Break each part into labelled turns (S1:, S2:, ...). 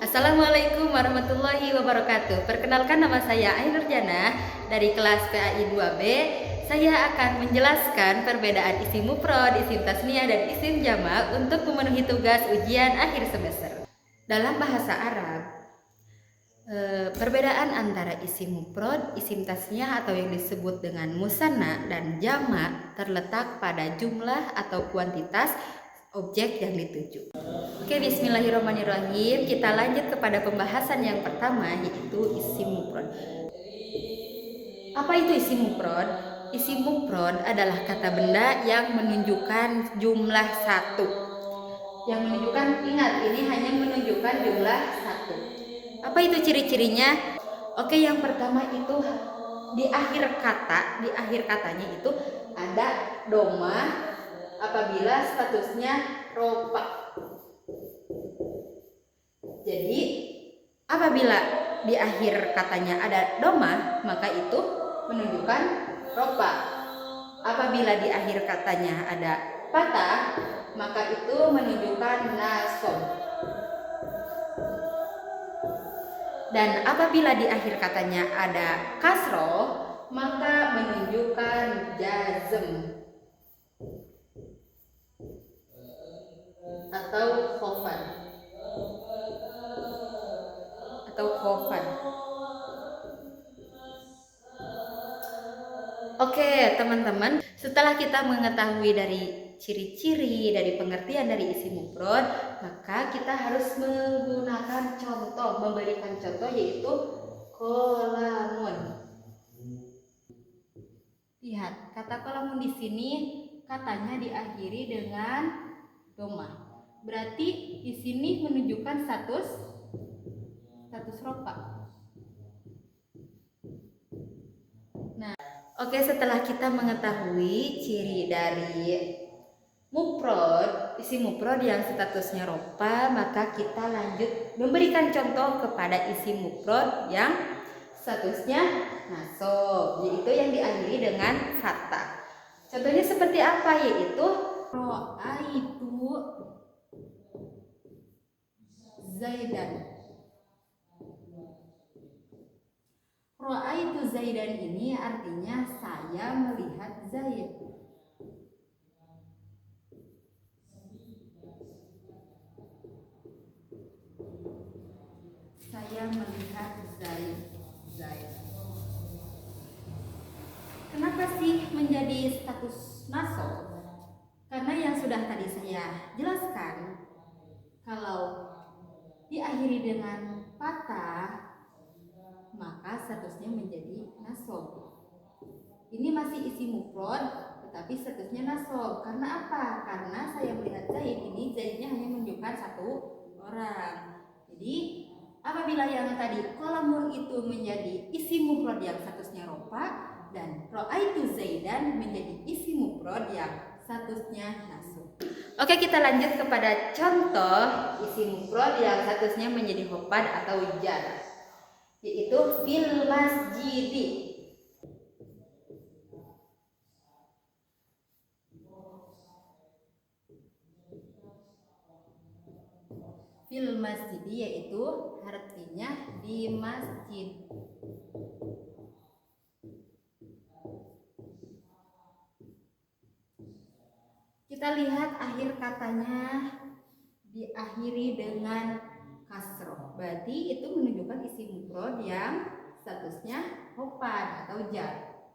S1: Assalamualaikum warahmatullahi wabarakatuh. Perkenalkan, nama saya Ainur Jana dari kelas PAI 2B. Saya akan menjelaskan perbedaan isim mufrad, isim tasniah, dan isim jamak untuk memenuhi tugas ujian akhir semester. Dalam bahasa Arab, perbedaan antara isim mufrad, isim tasniah atau yang disebut dengan musanna dan jamak terletak pada jumlah atau kuantitas objek yang dituju. Oke, bismillahirrahmanirrahim. Kita lanjut kepada pembahasan yang pertama, yaitu isim mufrad. Apa itu isim mufrad? Isim mufrad adalah kata benda yang menunjukkan jumlah satu. Yang menunjukkan, ingat, ini hanya menunjukkan jumlah satu. Apa itu ciri-cirinya? Oke, yang pertama itu di akhir katanya itu ada doma apabila statusnya rofa. Jadi apabila di akhir katanya ada doma, maka itu menunjukkan rofa. Apabila di akhir katanya ada patah, maka itu menunjukkan nasob. Dan apabila di akhir katanya ada kasroh, maka menunjukkan jazm atau khofan. Oke, teman-teman, setelah kita mengetahui dari ciri-ciri dari pengertian dari isim mufrad, maka kita harus menggunakan contoh, memberikan contoh, yaitu kolamun. Lihat, kata kolamun di sini katanya diakhiri dengan doma. Berarti di sini menunjukkan status rofa. Nah, oke, setelah kita mengetahui ciri dari mufrad, isim mufrad yang statusnya rofa, maka kita lanjut memberikan contoh kepada isim mufrad yang statusnya nasob, yaitu yang diakhiri dengan kata. Contohnya seperti apa? Yaitu ro'aitu Zaidan. Ro'aitu Zaidan ini artinya saya melihat Zaid. Saya melihat Zaid. Kenapa sih menjadi status nasob? Karena yang sudah tadi saya jelaskan, kalau diakhiri dengan patah, maka statusnya menjadi nasob. Ini masih isim mufrad, tetapi statusnya nasob. Karena apa? Karena saya melihat Zaid, ini Zaidnya hanya menunjukkan satu orang. Jadi apabila yang tadi kolamun itu menjadi isim mufrad yang statusnya rofa, dan ro'aitu Zaidan menjadi isim mufrad yang statusnya nasab. Oke, kita lanjut kepada contoh isim mufrad yang statusnya menjadi hofad atau jar, yaitu fil masjidi. Fil masjidi yaitu artinya di masjid. Kita lihat akhir katanya diakhiri dengan kasroh, berarti itu menunjukkan isim mufrad yang statusnya hofad atau jar.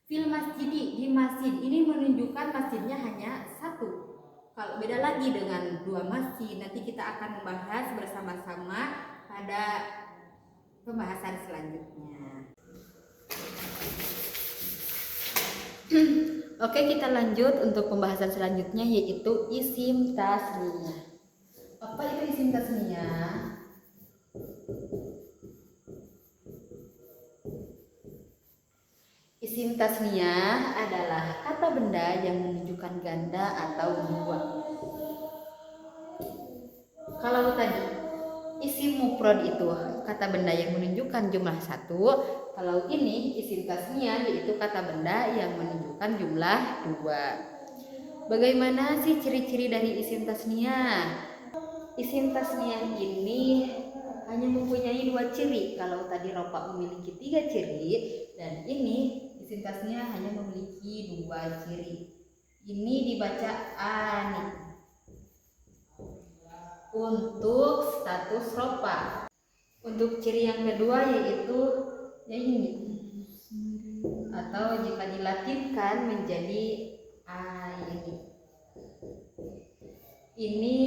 S1: Fil masjidi, di masjid, ini menunjukkan masjidnya hanya satu. Kalau beda lagi dengan dua masjid, nanti kita akan membahas bersama-sama pada pembahasan selanjutnya. Oke, kita lanjut untuk pembahasan selanjutnya, yaitu isim tasniyah. Apa itu isim tasniyah? Isim tasniyah adalah kata benda yang menunjukkan ganda atau dua. Kalau tadi isim mufrad itu kata benda yang menunjukkan jumlah satu, kalau ini isim tasniyah yaitu kata benda yang menunjukkan jumlah dua. Bagaimana sih ciri-ciri dari isim tasniyah? Isim tasniyah ini mempunyai 2 ciri. Kalau tadi ropa memiliki 3 ciri, dan ini isim tasniah hanya memiliki 2 ciri. Ini dibaca ani untuk status ropa. Untuk ciri yang kedua yaitu ya ini, atau jika dilatinkan menjadi ini. Ini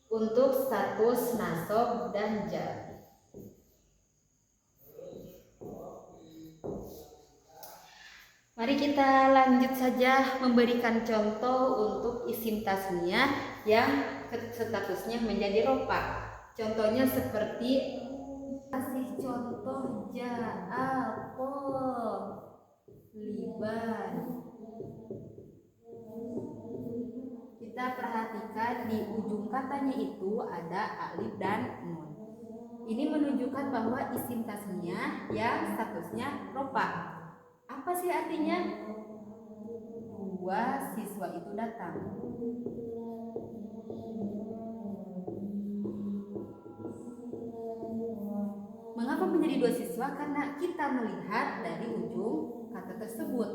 S1: untuk status nasab dan jar. Mari kita lanjut saja memberikan contoh untuk isim tasniah yang statusnya menjadi ropa. Contohnya seperti, kasih contoh ja'apo liban. Kita perhatikan di ujung katanya itu ada alif dan nun. Ini menunjukkan bahwa isim tasniah yang statusnya ropa. Apa sih artinya? 2 siswa itu datang. Mengapa menjadi 2 siswa? Karena kita melihat dari ujung kata tersebut.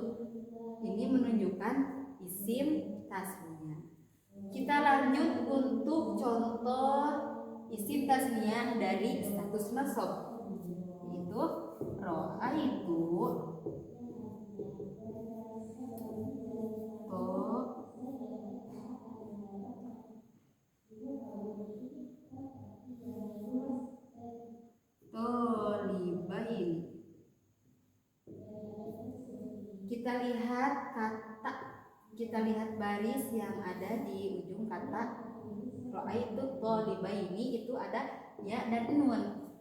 S1: Ini menunjukkan isim tasniah. Kita lanjut untuk contoh isim tasniah dari status nasab, yaitu ro'aitu tolibain. Kita lihat baris yang ada di ujung kata ro'aitu tolibaini, itu ada ya dan nun.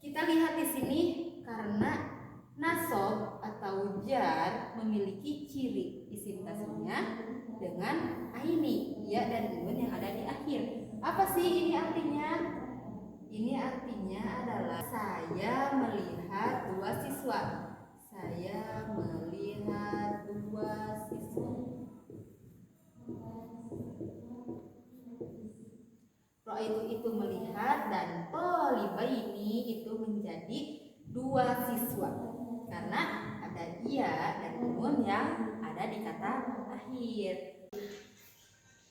S1: Kita lihat di sini karena nasab atau jar memiliki ciri isim tasniah dengan aini, ya dan nun yang ada di akhir. Apa sih ini artinya? Ini artinya adalah saya melihat 2 siswa. Saya melihat 2 siswa. Itu melihat, dan tolibaini itu menjadi 2 siswa karena ada ia dan nun yang ada di kata akhir.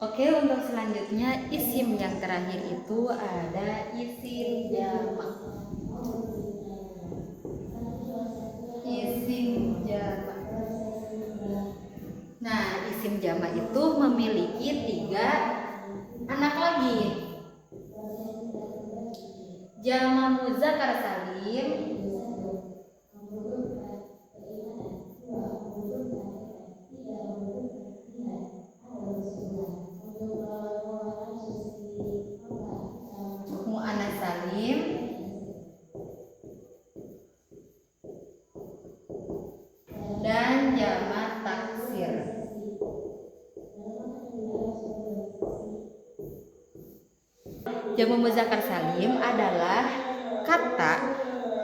S1: Oke, untuk selanjutnya isim yang terakhir itu ada isim jamak. Isim jamak. Nah, isim jamak itu memiliki 3 anak lagi. Jamak muzakkar salim, muannas salim, dan jamak taksir. Jamak muzakkar salim adalah kata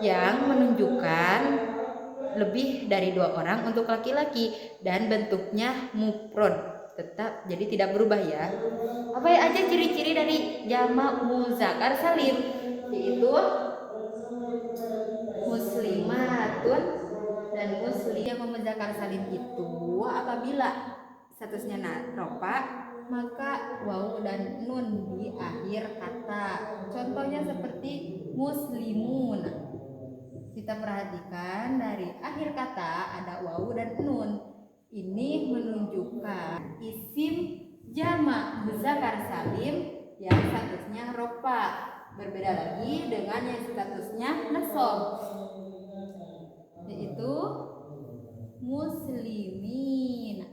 S1: yang menunjukkan lebih dari 2 orang untuk laki-laki dan bentuknya mufrad, tetap jadi tidak berubah ya. Apa aja ciri-ciri dari jamak muzakkar salim? Yaitu muslimatun dan muslim. Jamak muzakkar salim itu apabila statusnya ropa, maka waw dan nun di akhir kata. Contohnya seperti muslimun. Kita perhatikan dari akhir kata ada waw dan nun. Ini menunjukkan isim jamak muzakkar salim yang statusnya ropa. Berbeda lagi dengan yang statusnya nasab, yaitu muslimin.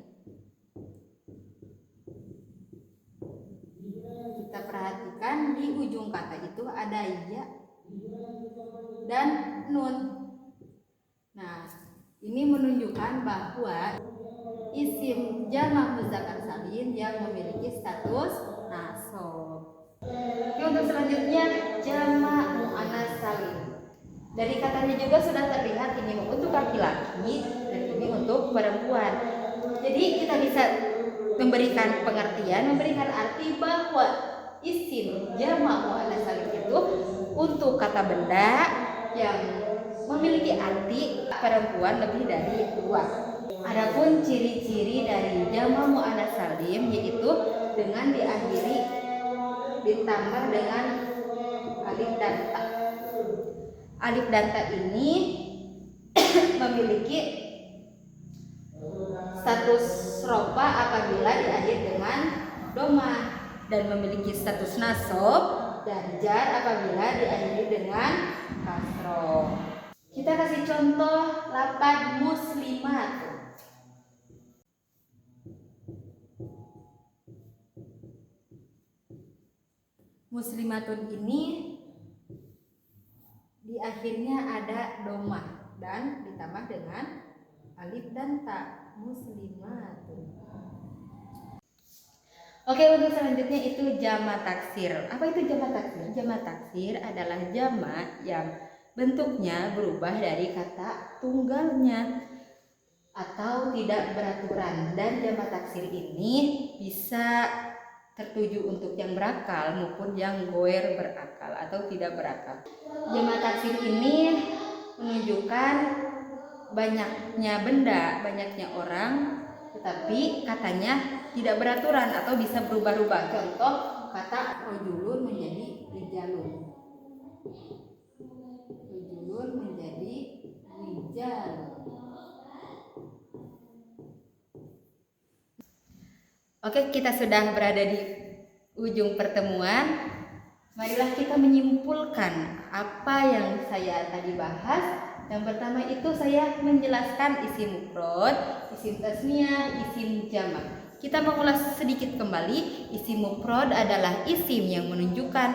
S1: Kita perhatikan di ujung kata itu ada ya dan nun. Nah, ini menunjukkan bahwa isim jamak muzakkar salim yang memiliki status nasab. Oke, untuk selanjutnya jamak muannas salim. Dari katanya juga sudah terlihat ini untuk laki-laki dan ini untuk perempuan. Jadi kita bisa memberikan pengertian, memberikan arti bahwa isim jamak muannas salim itu untuk kata benda yang memiliki arti perempuan lebih dari 2. Adapun ciri-ciri dari jamak muannats salim yaitu dengan diakhiri ditambah dengan alif dan ta. Alif dan ta ini memiliki status rofa apabila diakhiri dengan doma dan memiliki status nasab dan jar apabila diakhiri dengan kasroh. Kita kasih contoh lafaz muslimat. Muslimatun ini di akhirnya ada doma dan ditambah dengan alif dan ta. Muslimatun. Oke, untuk selanjutnya itu jamak taksir. Apa itu jamak taksir? Jamak taksir adalah jamak yang bentuknya berubah dari kata tunggalnya atau tidak beraturan, dan jamak taksir ini bisa tertuju untuk yang berakal maupun yang goer berakal atau tidak berakal. Jamak taksir ini menunjukkan banyaknya benda, banyaknya orang, tetapi katanya tidak beraturan atau bisa berubah-ubah. Contoh kata rojulun menjadi rijalun. Rojulun menjadi rijalun. Oke, kita sudah berada di ujung pertemuan. Marilah kita menyimpulkan apa yang saya tadi bahas. Yang pertama itu saya menjelaskan isim mufrad, isim tasniyah, isim jamak. Kita mengulas sedikit kembali. Isim mufrad adalah isim yang menunjukkan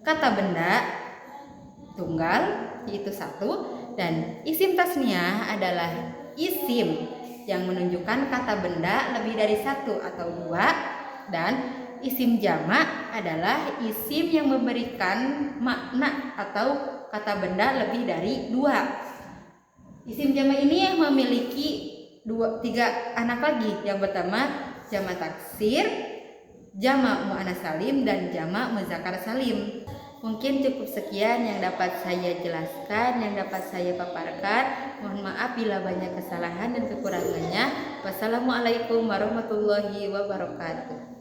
S1: kata benda tunggal yaitu 1, dan isim tasniyah adalah isim yang menunjukkan kata benda lebih dari 1 atau 2, dan isim jamak adalah isim yang memberikan makna atau kata benda lebih dari 2. Isim jamak ini memiliki 3 anak lagi. Yang pertama jamak taksir, jamak muannats salim, dan jamak muzakkar salim. Mungkin cukup sekian yang dapat saya jelaskan, yang dapat saya paparkan. Mohon maaf bila banyak kesalahan dan kekurangannya. Wassalamualaikum warahmatullahi wabarakatuh.